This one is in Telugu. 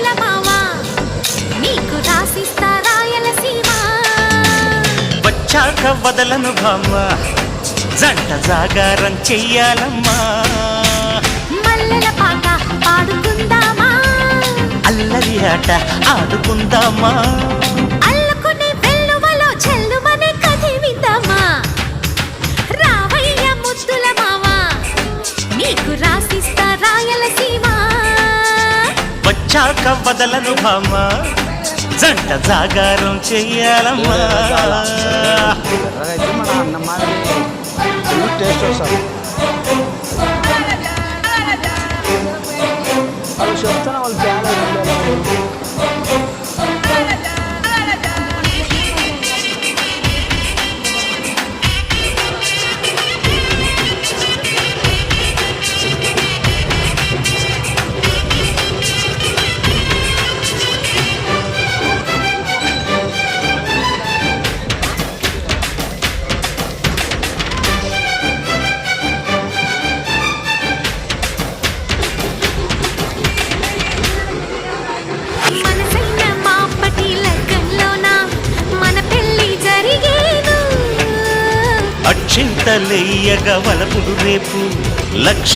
ముద్దుల మావా నీకు రాసిస్తా రాయలసీమ వచ్చాక వదలను భామ జంట జాగారం చెయ్యాలమ్మా మల్లెల పాట పాడుకుందామా అల్లరి ఆట ఆడుకుందామా అల్లుకునే వెల్లువలో చెల్లుమనే కథ విందామా రావయ్య ముద్దుల మావా నీకు రాసిస్తా రాయలసీమ వచ్చాక వదలను భామ జంట జాగారం చెయ్యాలమ్మా మన అన్న మాదిరి టేస్ట్ వస్తుంది వాళ్ళు చెప్తాను వాళ్ళు తేడా మనసైన మాపటి లగ్గంలోన మన పెళ్లి జరిగేను అక్షింతలెయ్యగ వలపుడు రేపు లక్ష